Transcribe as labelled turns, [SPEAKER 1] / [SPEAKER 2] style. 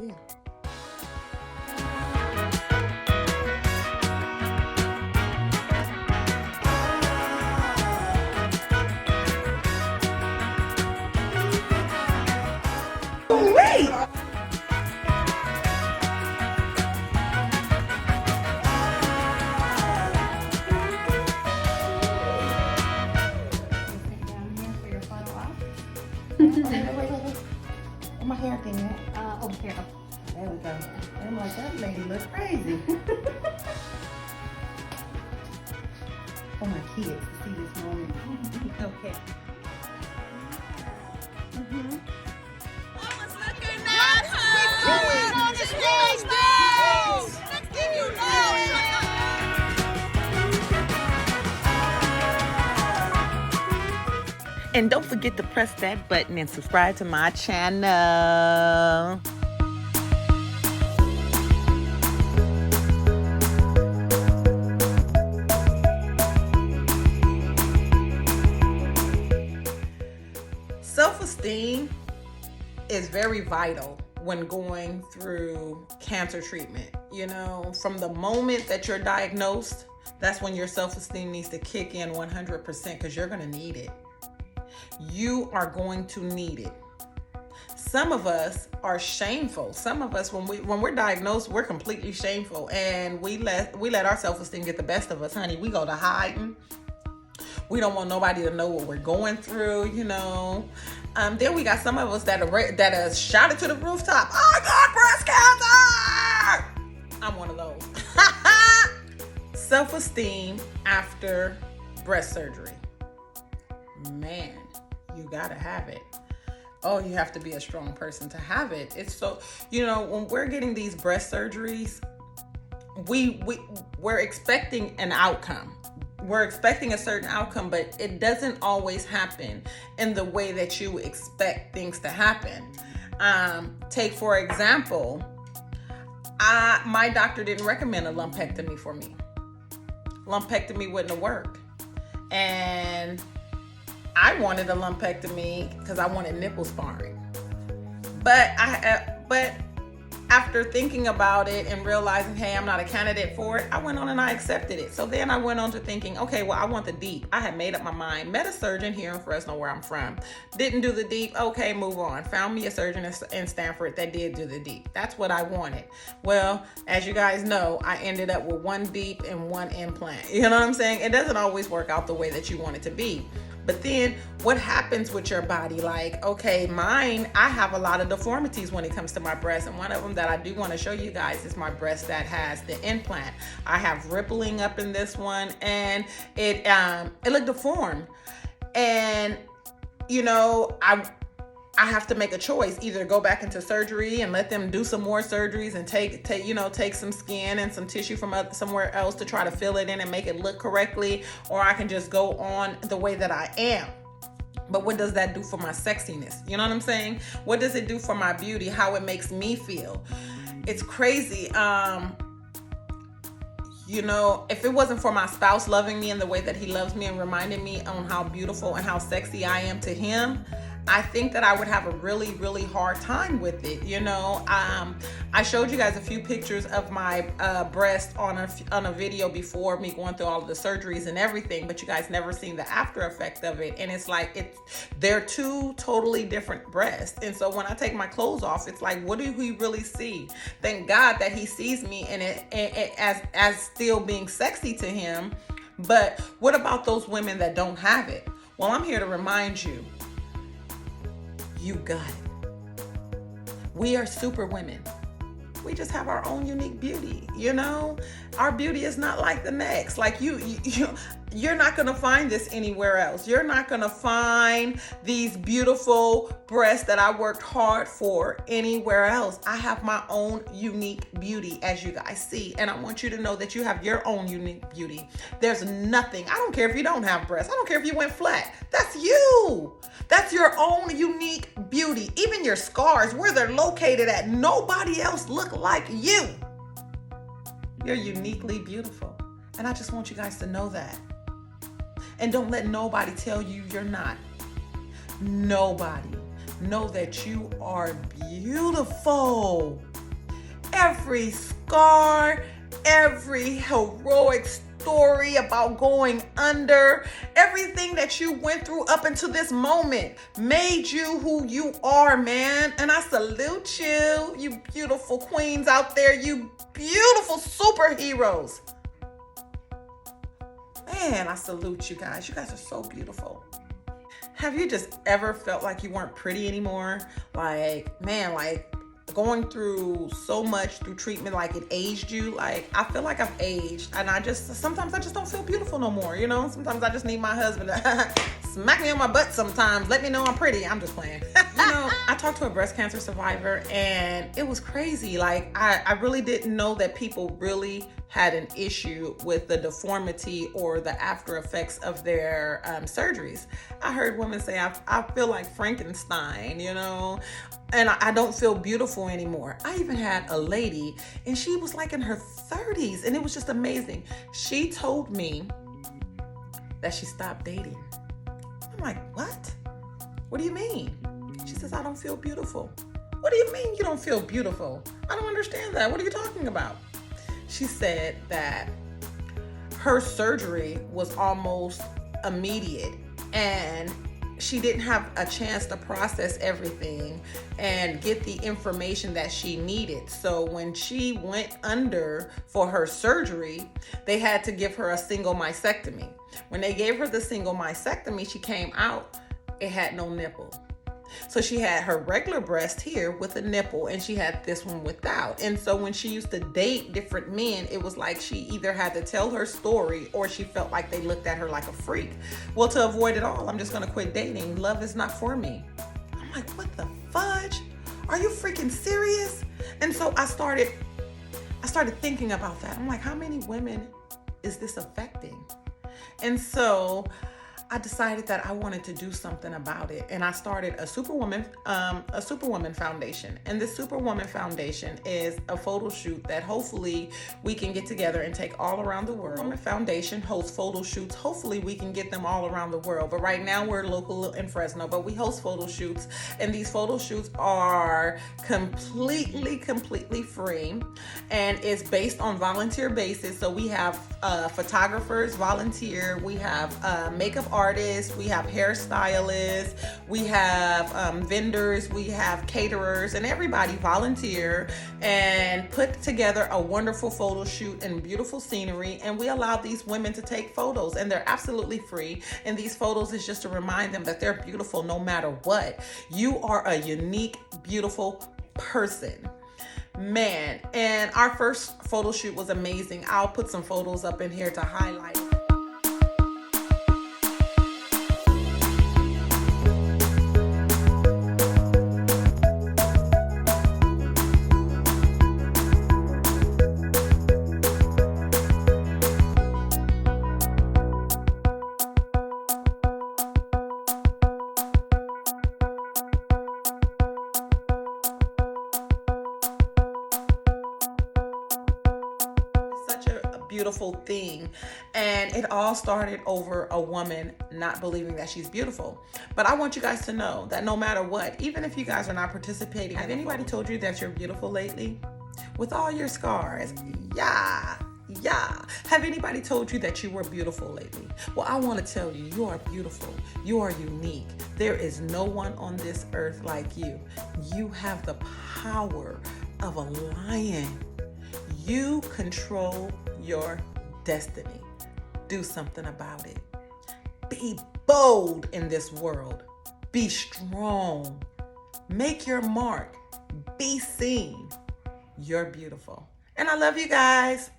[SPEAKER 1] Yeah. Wait!
[SPEAKER 2] Sit down here for your photo op.
[SPEAKER 1] Wait. Where my hair thing at?
[SPEAKER 2] Over here.
[SPEAKER 1] There we go. I'm like, that lady looks crazy. For my kids to see this moment. Okay. And don't forget to press that button and subscribe to my channel. Self-esteem is very vital when going through cancer treatment. You know, from the moment that you're diagnosed, that's when your self-esteem needs to kick in 100% because you're going to need it. You are going to need it. Some of us are shameful. Some of us, when we're diagnosed, we're completely shameful, and we let our self-esteem get the best of us, honey. We go to hiding. We don't want nobody to know what we're going through, you know. Then we got some of us that are shouted to the rooftop, "I got breast cancer!" I'm one of those. Self-esteem after breast surgery. Man, you gotta have it. Oh, you have to be a strong person to have it. It's so, you know, when we're getting these breast surgeries, we're expecting an outcome. We're expecting a certain outcome, but it doesn't always happen in the way that you expect things to happen. Take, for example, my doctor didn't recommend a lumpectomy for me. Lumpectomy wouldn't have worked. And I wanted a lumpectomy because I wanted nipple sparring. But after thinking about it and realizing, hey, I'm not a candidate for it, I went on and I accepted it. So then I went on to thinking, okay, well, I want the deep. I had made up my mind. Met a surgeon here in Fresno, where I'm from. Didn't do the deep. Okay, move on. Found me a surgeon in Stanford that did do the deep. That's what I wanted. Well, as you guys know, I ended up with one deep and one implant. You know what I'm saying? It doesn't always work out the way that you want it to be. But then what happens with your body? Like, okay, mine, I have a lot of deformities when it comes to my breast. And one of them that I do want to show you guys is my breast that has the implant. I have rippling up in this one, and it looked deformed. And, you know, I have to make a choice, either go back into surgery and let them do some more surgeries and take some skin and some tissue from somewhere else to try to fill it in and make it look correctly, or I can just go on the way that I am. But what does that do for my sexiness? You know what I'm saying? What does it do for my beauty? How it makes me feel? It's crazy. You know, if it wasn't for my spouse loving me in the way that he loves me and reminding me on how beautiful and how sexy I am to him, I think that I would have a really, really hard time with it. You know, I showed you guys a few pictures of my breast on a video before me going through all of the surgeries and everything, but you guys never seen the after effect of it. And it's like, they're two totally different breasts. And so when I take my clothes off, it's like, what do we really see? Thank God that he sees me in it as still being sexy to him. But what about those women that don't have it? Well, I'm here to remind you, you got it. We are super women. We just have our own unique beauty, you know? Our beauty is not like the next. Like you're not gonna find this anywhere else. You're not gonna find these beautiful breasts that I worked hard for anywhere else. I have my own unique beauty, as you guys see. And I want you to know that you have your own unique beauty. There's nothing, I don't care if you don't have breasts. I don't care if you went flat. That's you. That's your own unique beauty. Even your scars, where they're located at, nobody else look like you. You're uniquely beautiful. And I just want you guys to know that. And don't let nobody tell you you're not. Nobody. Know that you are beautiful. every scar, every heroic story about going under, everything that you went through up until this moment made you who you are, man. And I salute you, you beautiful queens out there, you beautiful superheroes. Man, I salute you guys. You guys are so beautiful. Have you just ever felt like you weren't pretty anymore? Like, man, like going through so much through treatment, like it aged you. Like, I feel like I've aged, and sometimes I just don't feel beautiful no more, you know? Sometimes I just need my husband to smack me on my butt sometimes, let me know I'm pretty. I'm just playing. You know, I talked to a breast cancer survivor, and it was crazy. Like, I really didn't know that people really had an issue with the deformity or the after effects of their surgeries. I heard women say, I feel like Frankenstein, you know, and I don't feel beautiful anymore. I even had a lady, and she was like in her 30s, and it was just amazing. She told me that she stopped dating. I'm like, what? What do you mean? She says, I don't feel beautiful. What do you mean you don't feel beautiful? I don't understand that. What are you talking about? She said that her surgery was almost immediate, and she didn't have a chance to process everything and get the information that she needed. So when she went under for her surgery, they had to give her a single mastectomy. When they gave her the single mastectomy, she came out, it had no nipple. So she had her regular breast here with a nipple, and she had this one without. And so when she used to date different men, it was like she either had to tell her story or she felt like they looked at her like a freak. Well, to avoid it all, I'm just going to quit dating. Love is not for me. I'm like, what the fudge? Are you freaking serious? And so I started thinking about that. I'm like, how many women is this affecting? And so I decided that I wanted to do something about it, and I started a Superwoman Foundation. And this Superwoman Foundation is a photo shoot that hopefully we can get together and take all around the world. Superwoman Foundation hosts photo shoots. Hopefully we can get them all around the world. But right now we're local in Fresno, but we host photo shoots, and these photo shoots are completely free, and it's based on volunteer basis. So we have photographers volunteer, we have makeup artists, we have hairstylists, we have vendors, we have caterers, and everybody volunteer and put together a wonderful photo shoot and beautiful scenery. And we allow these women to take photos, and they're absolutely free. And these photos is just to remind them that they're beautiful no matter what. You are a unique, beautiful person. Man, and our first photo shoot was amazing. I'll put some photos up in here to highlight. Beautiful thing, and it all started over a woman not believing that she's beautiful. But I want you guys to know that no matter what, even if you guys are not participating, have anybody told you that you're beautiful lately? With all your scars, yeah. Have anybody told you that you were beautiful lately? Well, I want to tell you, you are beautiful. You are unique. There is no one on this earth like you. You have the power of a lion. You control your destiny. Do something about it. Be bold in this world. Be strong. Make your mark. Be seen. You're beautiful. And I love you guys.